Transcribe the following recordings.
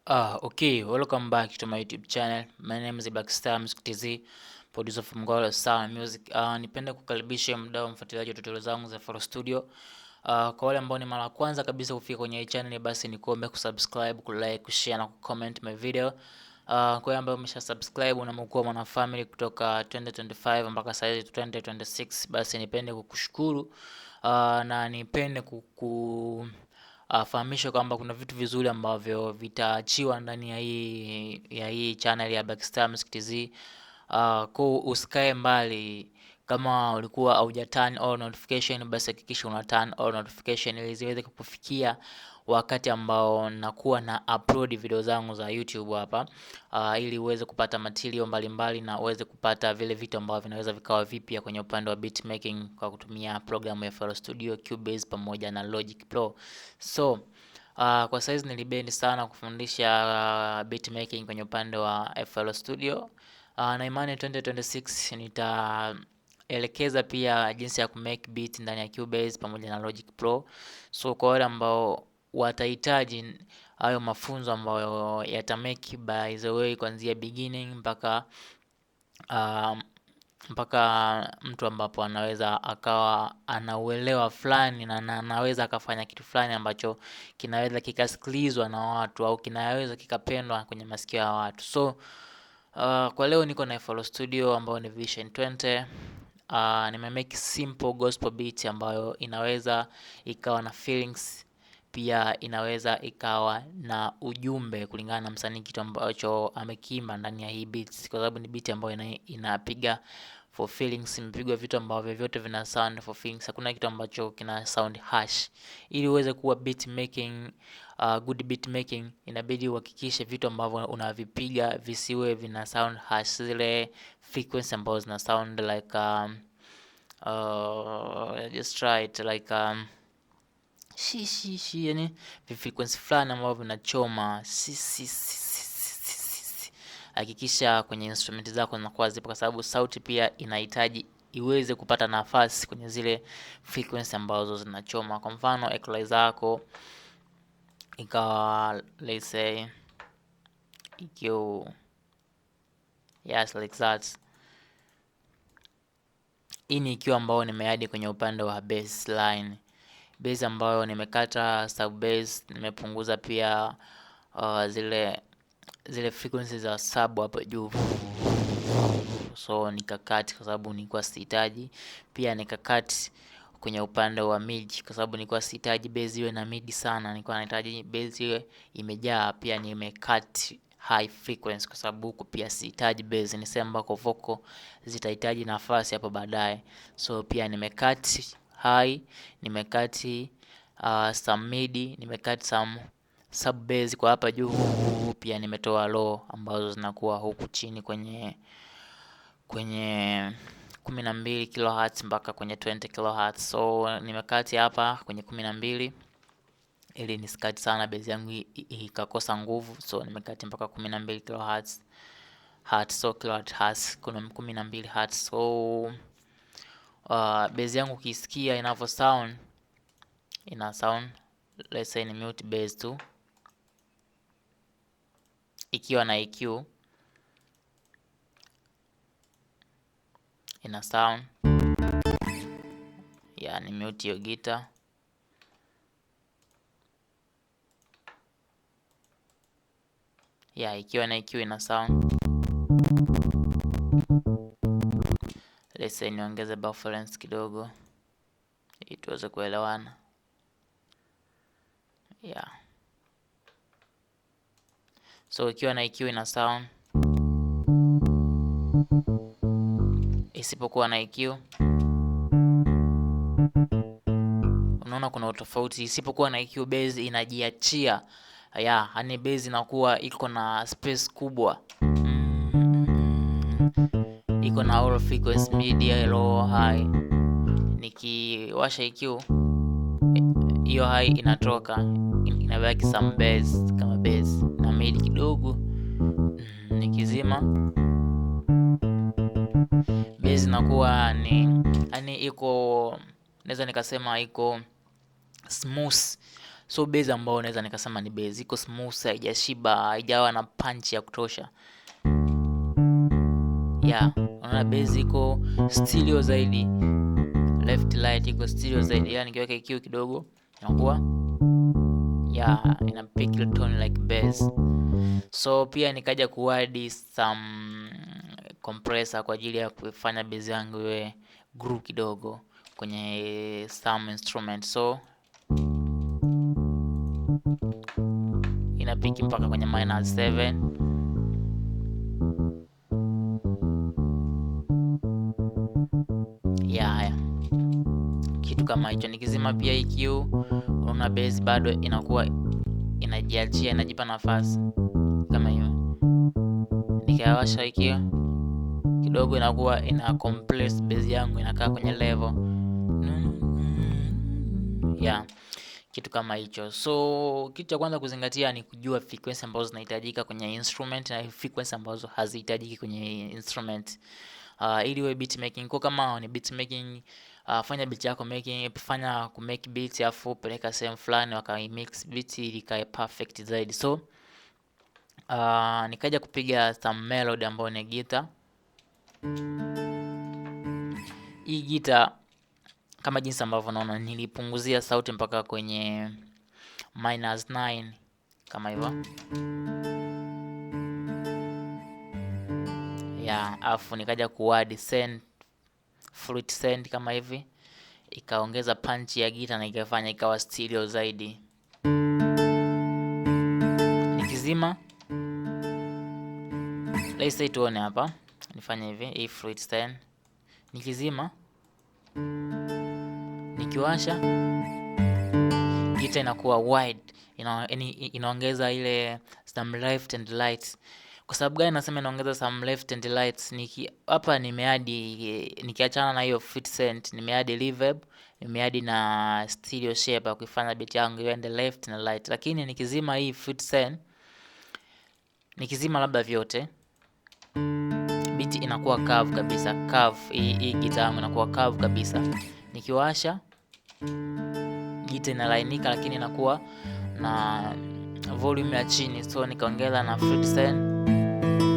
Okay, welcome back to my YouTube channel. My name is Blackstar Music TZ, producer from Ngolo Star Music. Nipende kukaribisha mdau mfuatiliaji wa tutorial zangu za FL Studio. Kwa wale ambao ni mara kwanza kabisa kufika kwenye hii channel, basi nikuombe kusubscribe, kulike, kushare na kucomment my video. Kwa wale ambao umesha subscribe na mkuu mwana family kutoka 2025 mpaka sasa 2026, basi nipende kukushukuru na nipende fahamisha kwamba kuna vitu vizuri ambavyo vitaachiwa ndani ya hii channel ya Blackstar Music TZ. Kwa usikae mbali. Kama ulikuwa hauja turn on notification, basi hakikisha una turn on notification ili ziweze kukufikia wakati ambao nakuwa na upload video zangu za YouTube hapa, ili uweze kupata material mbalimbali na uweze kupata vile vitu ambavyo vinaweza vikawa vipya kwenye upande wa beat making kwa kutumia programu ya FL Studio, Cubase pamoja na Logic Pro. So kwa size nilibendi sana kufundisha beat making kwenye upande wa FL Studio. Na imani 2026 nitaelekeza pia jinsi ya kumake beat ndani ya Cubase pamoja na Logic Pro. So kwa wale ambao watahitaji hayo mafunzo ambayo yatamake by the way kuanzia beginning mpaka mtu ambapo anaweza akawa anauelewa fulani na anaweza akafanya kitu fulani ambacho kinaweza kikasikilizwa na watu au kinaweza kikapendwa kwenye masikio ya watu. So kwa leo niko na FL Studio ambayo ni Vision 20. Nimemake simple gospel beat ambayo inaweza ikawa na feelings, pia inaweza ikawa na ujumbe kulingana na msanii kitu ambacho amekimba ndani ya hii beat, kwa sababu ni beat ambayo inapiga for feelings, imepigwa vitu ambavyo vyote vina sound for feelings. Hakuna kitu ambacho kina sound harsh. Ili uweze kuwa beat making, good beat making, inabidi uhakikishe vitu ambavyo unavipiga visiwe vina sound harsh, zile frequency ambazo zina sound like just try it like yani frequency fulani ambavyo vinachoma. Hakikisha kwenye instrument zako zinakuwa zipo, kwa sababu sauti pia inahitaji iweze kupata nafasi kwenye zile frequency ambazo zinachoma. Kwa mfano equalizer yako ikawa let's say EQ, yes like that. Hii ni EQ ambayo nimeadi kwenye upande wa bass line, bass ambayo nimekata sub bass, nimepunguza pia zile frequencies za sub hapo juu. So nikakati kwa sababu nilikuwa sihitaji, pia nikakati kwenye upande wa mid kwa sababu nilikuwa sihitaji bass iwe na mid sana, nilikuwa nahitaji bass iwe imejaa. Pia nimekati high frequency kwa sababu huko pia sihitaji bass, ni sehemu ambako vocal zitahitaji nafasi hapo baadaye. So pia nimekati high, nimekati some mid, nimekati some sub bass kwa hapa juu. Pia nimetoa low ambazo zinakuwa huku chini kwenye 12 kHz mpaka kwenye 20 kHz. So nimekati hapa kwenye 12 ili nisikati sana bass yangu ikakosa nguvu. So nimekati mpaka 12 kHz. So kHz kuna 12 Hz. So bass yangu ukisikia inavyo sound, ina sound let's say ni mute bass tu ikiwa na EQ, ina sound ni mute hiyo guitar. Ikiwa na EQ ina sound. Let's say niongeze bufferance kidogo ili tuweze kuelewana. So ikiwa na EQ ina sound. Isipokuwa na EQ, unaona kuna utofauti. Isipokuwa na EQ bass inajiachia. Hani bass inakuwa iko na space kubwa. Iko na all frequency, mid, low, high. Nikiwasha EQ, hiyo high inatoka, inabaki some bass kama bass na mid kidogo. Nikizima bass inakuwa yani iko, naweza nikasema iko smooth So bass ambayo naweza nikasema ni bass iko smooth, haijashiba, haijawa na punch ya kutosha. Yeah, unaona bass iko stereo zaidi, left right iko stereo zaidi. Yani nikiweka EQ kidogo inakuwa ina pick tone like bass. So pia nikaja kuadd some compressor kwa ajili ya kufanya bass yangu iwe groove kidogo kwenye some instrument. So ina pick mpaka kwenye -7. Kitu kama hicho. Nikizima pia EQ, unaona bass bado inakuwa inajiachia, inajipa nafasi kama hiyo. Nikawasha EQ kidogo, inakuwa ina compress bass yangu, inakaa kwenye level kitu kama hicho. So kitu cha kwanza kuzingatia ni kujua frequency ambazo zinahitajika kwenye instrument na frequency ambazo hazihitajiki kwenye instrument, ili we beat making. Kwa kama ni beat making, fanya beat yako making, fanya ku make beat afu peleka sehemu fulani wakai mix beat ili kae perfect zaidi. So nikaja kupiga some melody ambayo ni guitar. Hii guitar kama jinsi ambavyo unaona, nilipunguzia sauti mpaka kwenye -9 kama hivyo. Afu nikaja kuadd send flute send kama hivi, ikaongeza punch ya guitar na ikafanya ikawa stereo zaidi. Nikizima, let's say tuone hapa, nifanye hivi, hii flute send nikizima, nikiwasha guitar inakuwa wide, inaongeza ile some left and right. Kwa sababu gani nasema inaongeza some left and right? Hapa nimeadi, nikiachana na hiyo flute send, nimeadi reverb, nimeadi na stereo shape kuifanya beat yangu iende left na right. Lakini nikizima hii flute send, nikizima labda vyote, beat inakuwa curve kabisa, curve. Hii guitar yangu inakuwa curve kabisa. Nikiwasha guitar inalainika, lakini inakuwa na volume ya chini. So nikaongeza na flute send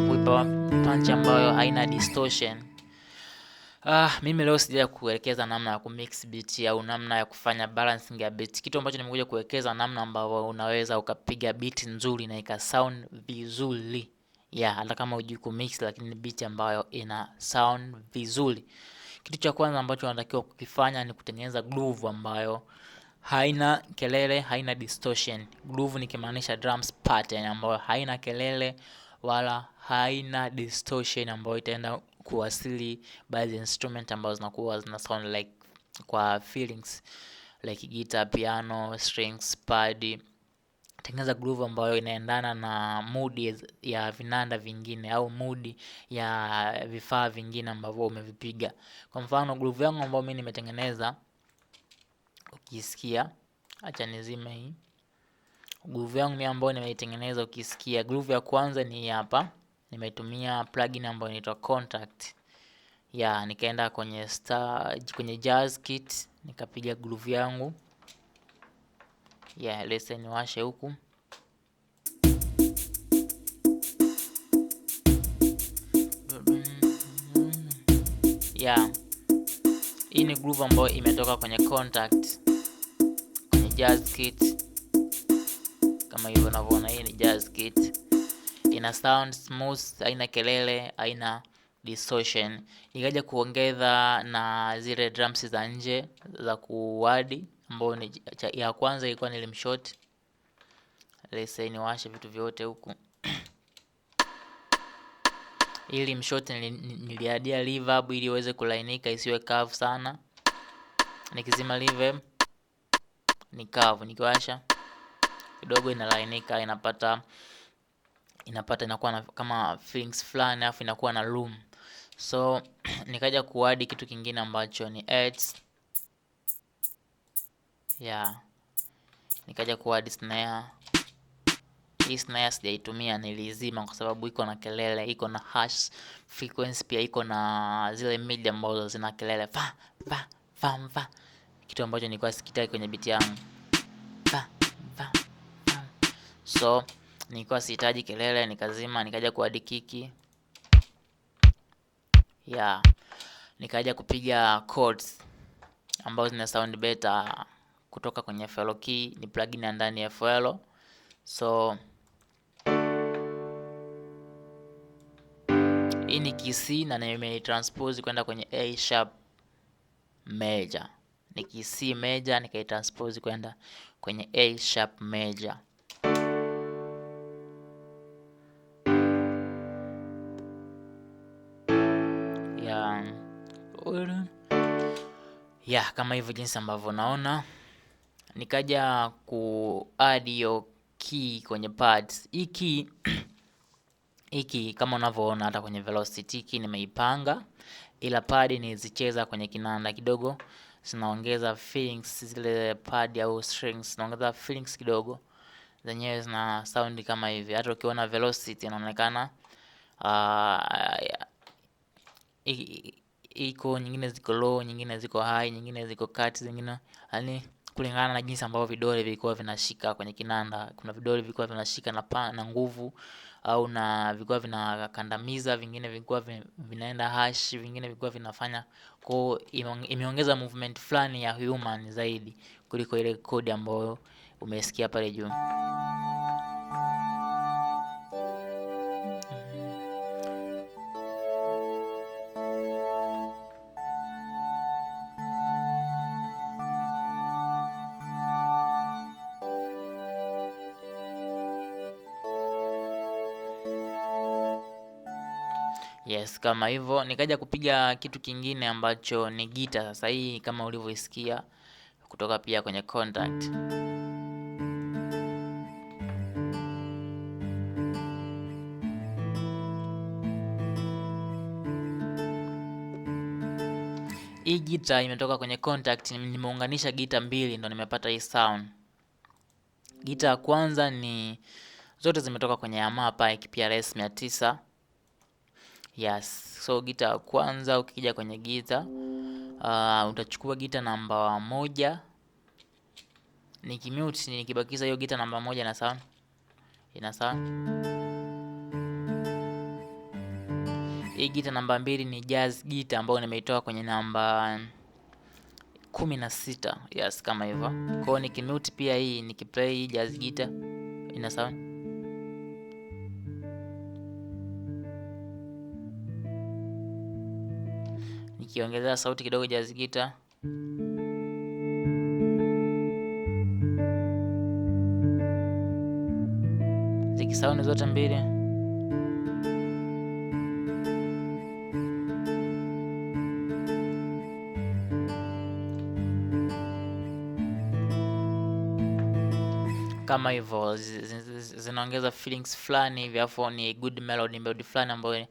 kuipa punch ambayo haina distortion. Mimi leo sijaja kuelekeza namna ya kumix beat au namna ya kufanya balancing ya beat. Kitu ambacho nimekuja kuelekeza namna ambayo unaweza ukapiga beat nzuri na ika sound vizuri. Hata kama hujui kumix, lakini beat ambayo ina sound vizuri. Kitu cha kwanza ambacho unatakiwa kukifanya ni kutengeneza groove ambayo haina kelele, haina distortion. Groove nikimaanisha drums pattern ambayo haina kelele wala haina distortion, ambayo itaenda kuwasili baadhi ya instrument ambazo zinakuwa zina sound like kwa feelings like guitar, piano, strings, pad. Tengeneza groove ambayo inaendana na mood ya vinanda vingine au mood ya vifaa vingine ambavyo umevipiga. Kwa mfano groove yangu ambayo mimi nimetengeneza, ukisikia, acha nizime hii. Groove yangu mimi ambayo nimeitengeneza, ukisikia groove ya kwanza ni hapa. Nimetumia plugin ambayo inaitwa Contact. Nikaenda kwenye Jazz Kit, nikapiga groove yangu. Let's niwashe huku. Hii ni groove ambayo imetoka kwenye Contact, kwenye Jazz Kit. Kama hivyo unavyoona, hii ni Jazz Kit. Ina sound smooth, haina kelele, haina distortion. Nikaja kuongeza na zile drums za nje za kuwadi, ambayo ni ya kwanza ilikuwa nilimshot. Let's say niwashe vitu vyote huku. Ili mshot niliadia reverb ili iweze kulainika, isiwe curve sana. Nikizima reverb ni curve, nikiwasha kidogo inalainika, inapata inakuwa kama feelings fulani, afu inakuwa na room. So nikaja kuadi kitu kingine ambacho ni adds. Nikaja kuadi snare. Hii snare sijaitumia, nilizima kwa sababu iko na kelele, iko na harsh frequency, pia iko na zile mid ambazo zina kelele va. Kitu ambacho nilikuwa sikitaki kwenye beat yangu. so nilikuwa sihitaji kelele, nikazima, nikaja kuadi kiki. Yeah, nikaja kupiga chords ambazo zina sound better kutoka kwenye FL Key, ni plugin ya ndani ya FL. So hii ni key C na nimeitranspose kwenda kwenye A sharp major. Ni key C major nikaitranspose kwenda kwenye A sharp major. Yeah, kama hivyo jinsi ambavyo naona. Nikaja kuadd hiyo key kwenye pads. Hii key hiki kama unavyoona hata kwenye velocity key nimeipanga, ila pad nizicheza kwenye kinanda kidogo, zinaongeza feelings zile pad au strings, zinaongeza feelings kidogo, zenyewe zina sound kama hivi. Hata ukiona velocity inaonekana iko nyingine ziko low, nyingine ziko high, nyingine ziko kati, zingine yani kulingana na jinsi ambavyo vidole vilikuwa vinashika kwenye kinanda. Kuna vidole vilikuwa vinashika na nguvu, au na vilikuwa vinakandamiza, vingine vilikuwa vinaenda hash, vingine vilikuwa vinafanya kwa imeongeza movement fulani ya human zaidi kuliko ile kodi ambayo umesikia pale juu. Yes, kama hivyo nikaja kupiga kitu kingine ambacho ni gita. Sasa hii kama ulivyoisikia kutoka pia kwenye contact. Hii gita imetoka kwenye contact, nimeunganisha gita mbili ndo nimepata hii sound. Gita ya kwanza ni zote zimetoka kwenye Yamaha Pike PRS 900. Yes, so gita ya kwanza ukija kwenye gita utachukua gita namba 1. Nikimute nikibakiza hiyo gita namba 1 na sound. Ina sound. Hii gita namba 2 ni jazz gita ambayo nimeitoa kwenye namba 16. Yes, kama hivyo. Kwa hiyo nikimute pia hii nikiplay hii jazz gita ina sound. Nikiongezea sauti kidogo jazz gita. Zikisound zote mbili. Kama hivyo zinaongeza feelings fulani hivi, afu ni good melody fulani ambayo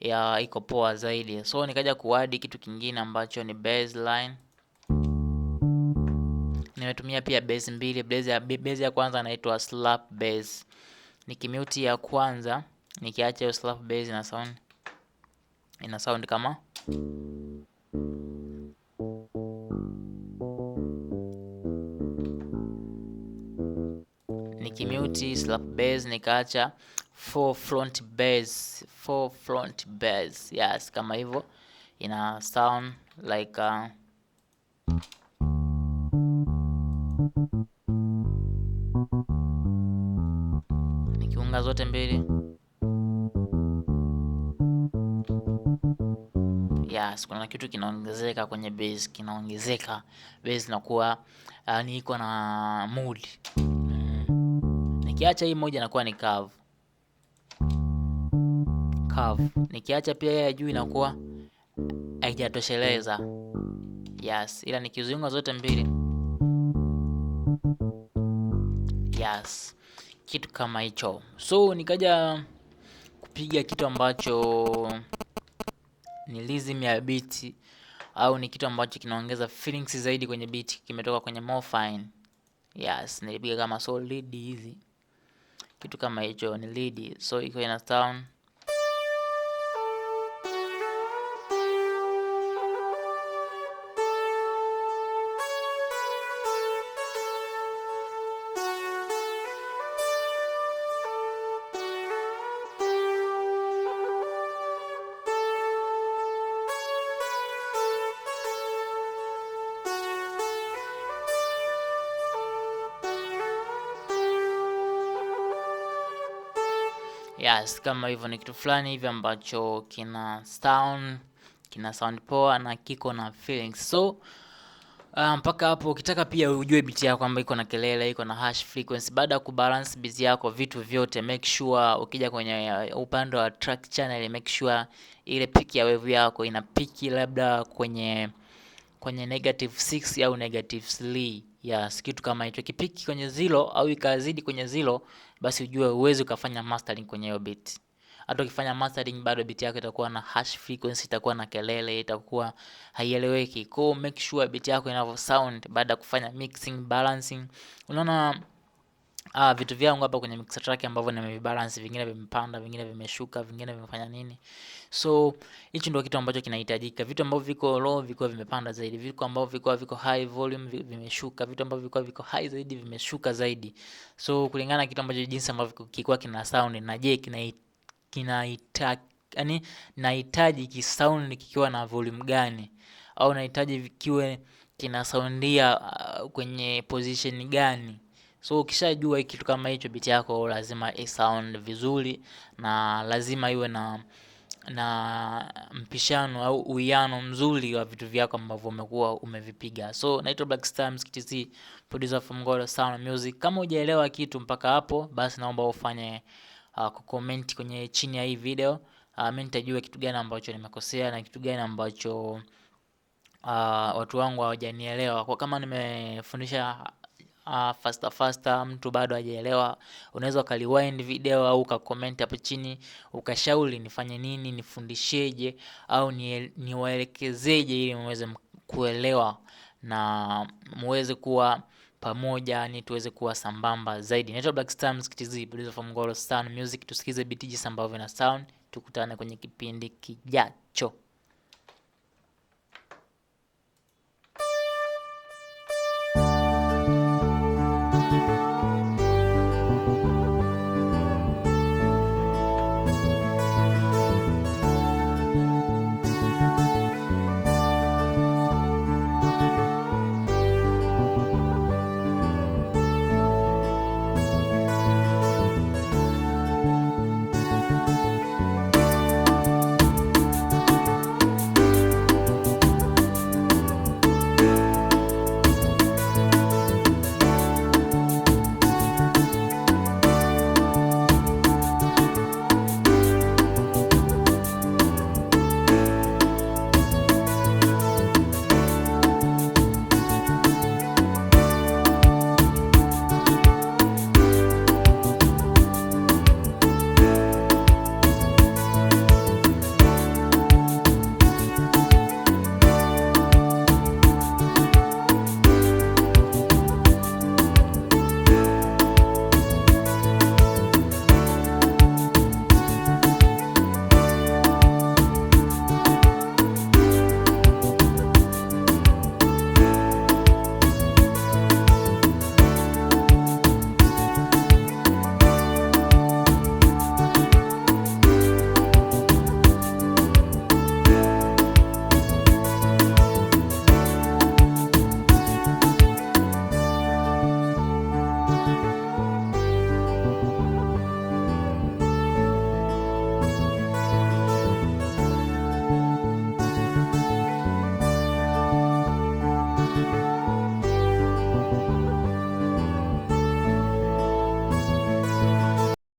ya iko poa zaidi. So nikaja kuadi kitu kingine ambacho ni bass line. Nimetumia pia bass mbili. Bass ya kwanza inaitwa slap bass. Nikimute ya kwanza, nikiacha hiyo slap bass ina sound kama nikimute slap bass nikaacha 4 front bass. Yes, kama hivyo ina sound like nikiunga zote mbili. Yes, kuna kitu kinaongezeka kwenye bass, bass inakuwa yani iko na mood. Nikiacha hii moja inakuwa ni curve. Nikiacha pia ya juu inakuwa haijatosheleza. Yes, ila nikiziunga zote mbili. Yes, kitu kama hicho. So nikaja kupiga kitu ambacho ni rhythm ya beat, au ni kitu ambacho kinaongeza feelings zaidi kwenye beat, kimetoka kwenye Morphine. Yes, nilipiga kama soul lead hizi. Kitu kama hicho ni lead. So iko ina sound Yes, kama hivyo ni kitu fulani hivi ambacho kina sound poa na kiko na feelings. So mpaka hapo ukitaka pia ujue beat yako kwamba iko na kelele, iko na harsh frequency. Baada ya kubalance beat yako vitu vyote, make sure ukija kwenye upande wa track channel, make sure ile peak ya wave yako ina peak labda kwenye -6 au -3. Yes, kitu kama hicho. Kipiki kwenye 0 au ikazidi kwenye 0, basi ujue uweze ukafanya mastering kwenye hiyo beat. Hata ukifanya mastering bado beat yako itakuwa na harsh frequency, itakuwa na kelele, itakuwa haieleweki. Kwa make sure beat yako inavyo sound baada ya kufanya mixing, balancing. Unaona vitu vyangu hapa kwenye mixer track ambavyo nimevibalance, vingine vimepanda, vingine vimeshuka, vingine vimefanya nini. So hicho ndio kitu ambacho kinahitajika. Vitu ambavyo viko low viko vimepanda zaidi, vitu ambavyo viko high volume vimeshuka, vitu ambavyo viko high zaidi vimeshuka zaidi. So kulingana na kitu ambacho jinsi ambavyo kilikuwa kina sound, na je yani nahitaji kisound kikiwa na volume gani, au nahitaji vikiwe kina soundia kwenye position gani. So ukishajua kitu kama hicho, beat yako lazima sound vizuri na lazima iwe na mpishano au uwiano mzuri wa vitu vyako ambavyo umekuwa umevipiga. So naitwa Black Star Mskitiz, producer from Golo Sound Music. Kama hujaelewa kitu mpaka hapo, basi naomba ufanye kucomment kwenye chini ya hii video. Mimi nitajua kitu gani ambacho nimekosea na kitu gani ambacho watu wangu hawajanielewa. Kwa kama nimefundisha faster mtu bado hajaelewa, unaweza ukaliwind video au ukacomment hapo chini ukashauri nifanye nini, nifundisheje au niwaelekezeje ili muweze kuelewa na muweze kuwa pamoja, ni tuweze kuwa sambamba zaidi. Naitwa Black Star Mskitiz, producer from Golo Sound Music. Tusikize beat jinsi ambavyo na sound. Tukutane kwenye kipindi kijacho.